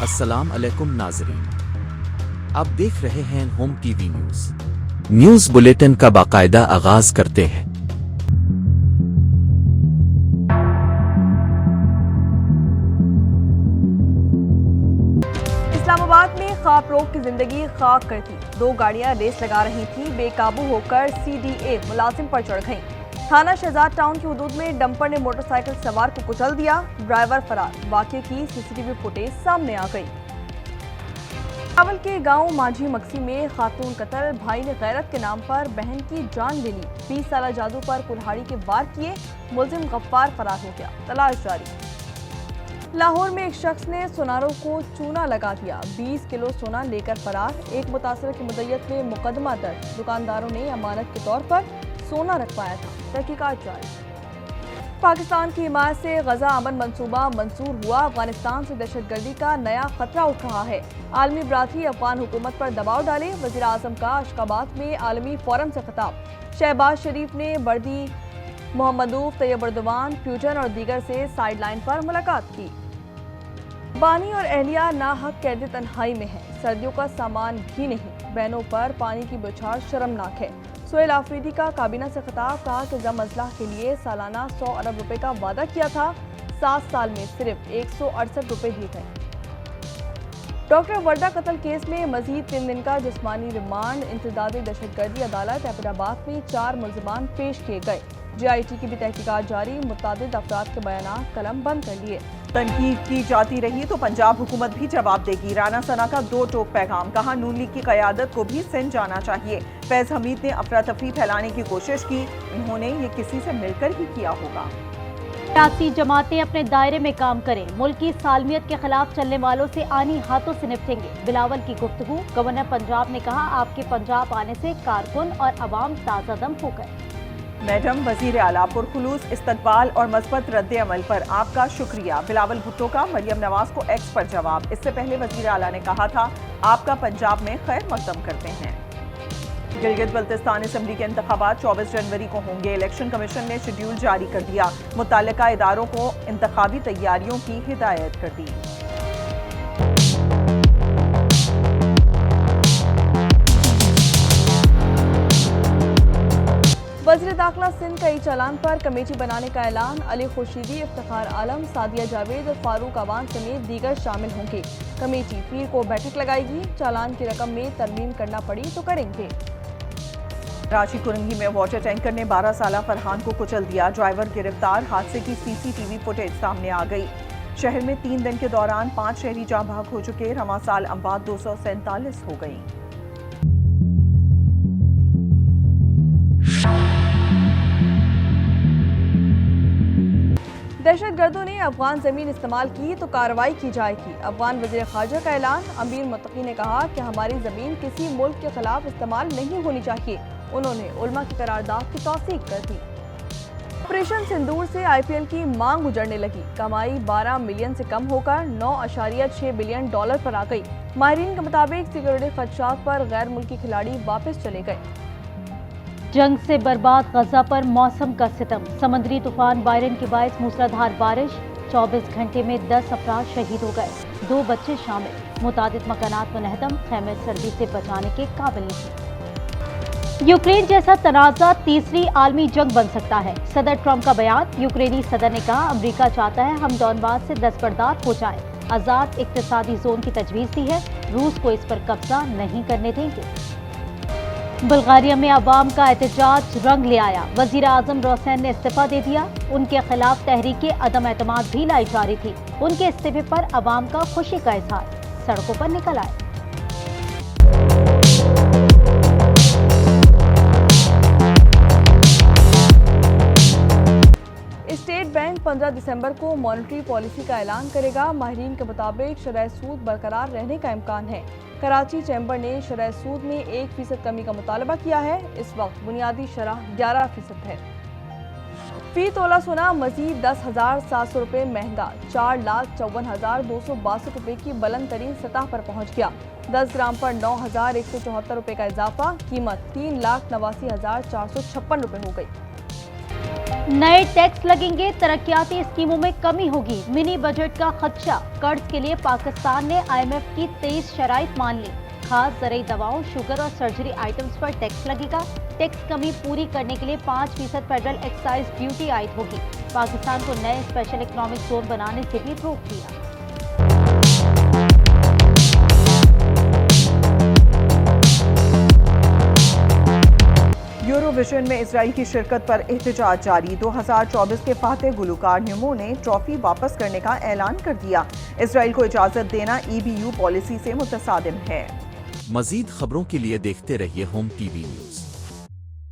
अस्सलाम अलैकुम नाज़रीन, आप देख रहे हैं होम टीवी न्यूज़ बुलेटिन का बाकायदा आगाज करते हैं। इस्लामाबाद में ख्वाब रोग की जिंदगी खाक कर दी। 2 गाड़ियां रेस लगा रही थी, बेकाबू होकर सीडीए मुलाजिम पर चढ़ गईं। थाना शहजाद टाउन की हदूद में डंपर ने मोटरसाइकिल सवार को कुचल दिया, ड्राइवर फरार। वाकये की सीसीटीवी फुटेज सामने आ गई। चावल के गांव माझी मक्सी में खातून कत्ल, भाई ने गैरत के नाम पर बहन की जान ले ली। 20 साला जादू पर कुल्हाड़ी के वार किए, मुलजिम गफ्फार फरार हो गया, तलाश जारी। लाहौर में एक शख्स ने सुनारों को चूना लगा दिया, 20 किलो सोना लेकर फरार। एक मुतासर की मुद्दत में मुकदमा दर्ज, दुकानदारों ने अमानत के तौर पर सोना रखवाया था, तहकीकात जारी। पाकिस्तान की हिमायत से गजा अमन मंसूबा मंजूर हुआ, अफगानिस्तान से दहशतगर्दी का नया खतरा उठ रहा है। आलमी बरादरी अफगान हुकूमत पर दबाव डाले, वज़ीर आज़म का अशकाबाद में आलमी फोरम से खिताब। शहबाज शरीफ ने बर्दी, मोहम्मदूफ, तैयब अर्दवान, प्यूटन और दीगर से साइड लाइन पर मुलाकात की। बानी और एहलिया नाहक कैद तन्हाई में है, सर्दियों का सामान भी नहीं, बहनों पर पानी की बौछार शर्मनाक है। सुहेल आफरीदी का काबीना से खिताब, कहा कि जम अजलाह के लिए सालाना 100 अरब रुपए का वादा किया था, 7 साल में सिर्फ 168 रुपए दिए गए। डॉक्टर वर्दा कत्ल केस में मजीद 3 दिन का जिस्मानी रिमांड। इंसदादी दहशतगर्दी अदालत एबटाबाद में 4 मुल्जिमान पेश किए गए। JIT की भी तहकीकात जारी, मुतअद्दिद अफराद के बयान कलम बंद कर लिए। तनकीद की जाती रही तो पंजाब हुकूमत भी जवाब देगी। राना सना का 2 टोक पैगाम, कहा नून लीग की क़यादत को भी सिंध जाना चाहिए। फैज हमीद ने अफरा तफरी फैलाने की कोशिश की, उन्होंने ये किसी से मिलकर ही किया होगा। सियासी जमातें अपने दायरे में काम करें, मुल्क की सालमियत के खिलाफ चलने वालों से आनी हाथों से निपटेंगे। बिलावल की गुफ्तगू, गवर्नर पंजाब ने कहा आपके पंजाब आने से कारकुन और अवाम ताज़ा दम हो गए। मैडम वजीर आला, पुरखुलूस इस्तकबाल और मस्बत रद्द अमल पर आपका शुक्रिया। बिलावल भुट्टो का मरियम नवाज को एक्स पर जवाब। इससे पहले वजीर आला ने कहा था आपका पंजाब में खैर मकदम करते हैं। गिलगित बल्तिस्तान असम्बली के इंतखाबात 24 जनवरी को होंगे। इलेक्शन कमीशन ने शेड्यूल जारी कर दिया, मुतल्लिका इदारों को इंतखाबी तैयारियों की हिदायत कर दी। वज़ीर दाखिला सिंध का ई-चालान पर कमेटी बनाने का ऐलान। अली खुर्शीदी, इफ्तिखार आलम, सादिया जावेद और फारूक अवान समेत दीगर शामिल होंगे। कमेटी पीर को बैठक लगाएगी, चालान की रकम में तरमीम करना पड़ी तो करेंगे। रांची कुरंगी में वाटर टैंकर ने 12 साला फरहान को कुचल दिया, ड्राइवर गिरफ्तार। हादसे की CCTV फुटेज सामने आ गई। शहर में 3 दिन के दौरान 5 शहरी जाँ भाग हो चुके, रवां साल अमवात 247 हो गई। दहशतगर्दों ने अफगान जमीन इस्तेमाल की तो कार्रवाई की जाएगी। अफगान वज़ीर ख़ारजा का ऐलान। अमीर मुत्तकी ने कहा कि हमारी जमीन किसी मुल्क के खिलाफ इस्तेमाल नहीं होनी चाहिए। उन्होंने उलमा की करारदाद की तौसीक कर दी। ऑपरेशन सिंदूर से IPL की मांग उजड़ने लगी, कमाई 12 मिलियन से कम होकर 9.6 बिलियन डॉलर पर आ गई। माहिरीन के मुताबिक सिक्योरिटी खदशात पर गैर मुल्की खिलाड़ी वापस चले गए। जंग से बर्बाद गजा पर मौसम का सितम, समुद्री तूफान बायरन के बायस मूसलाधार बारिश, 24 घंटे में 10 अफराद शहीद हो गए, 2 बच्चे शामिल। मुतादिद मकानात मुनहदम, खैमे सर्दी से बचाने के काबिल नहीं। यूक्रेन जैसा तनाज़ा तीसरी आलमी जंग बन सकता है, सदर ट्रंप का बयान। यूक्रेनी सदर ने कहा अमरीका चाहता है हम डॉनबास से दस्तबरदार हो जाएं, आज़ाद इक्तिसादी जोन की तजवीज़ दी है, रूस को इस पर कब्जा नहीं करने देंगे। बुल्गारिया में अवाम का एहतजाज रंग ले आया, वजीर आजम रोसैन ने इस्तीफा दे दिया। उनके खिलाफ तहरीक अदम एतमाद भी लाई जा रही थी, उनके इस्तीफे पर अवाम का खुशी का इजहार, सड़कों पर निकल आए। स्टेट बैंक 15 दिसंबर को मॉनेटरी पॉलिसी का ऐलान करेगा। माहिरीन के मुताबिक शरह सूद बरकरार रहने का इम्कान है। कराची चैम्बर ने शरह सूद में 1% कमी का मुतालबा किया है। इस वक्त बुनियादी शरह 11% है। फी तोला सोना मजीद 10,700 रुपये महंगा, 4,54,262 रुपये की बुलंद तरीन सतह पर पहुँच गया। 10 ग्राम पर 9,174 रुपये का इजाफा, कीमत 3,89,456 रुपये हो गई। नए टैक्स लगेंगे, तरक्याती स्कीमों में कमी होगी, मिनी बजट का खदशा, कर्ज के लिए पाकिस्तान ने IMF की 23 शराइत मान ली, खास ज़रूरी दवाओं, शुगर और सर्जरी आइटम्स पर टैक्स लगेगा, टैक्स कमी पूरी करने के लिए 5% फेडरल एक्साइज ड्यूटी आयद होगी, पाकिस्तान को नए स्पेशल इकोनॉमिक जोन बनाने से भी रोक दिया। यूरोविजन में इजराइल की शिरकत पर एहतजाज जारी। 2024 के फातेह गुलकार न्यूमो ने ट्रॉफी वापस करने का ऐलान कर दिया। इजराइल को इजाजत देना EBU पॉलिसी से मुतसादिम है। मजीद खबरों के लिए देखते रहिए होम TV न्यूज।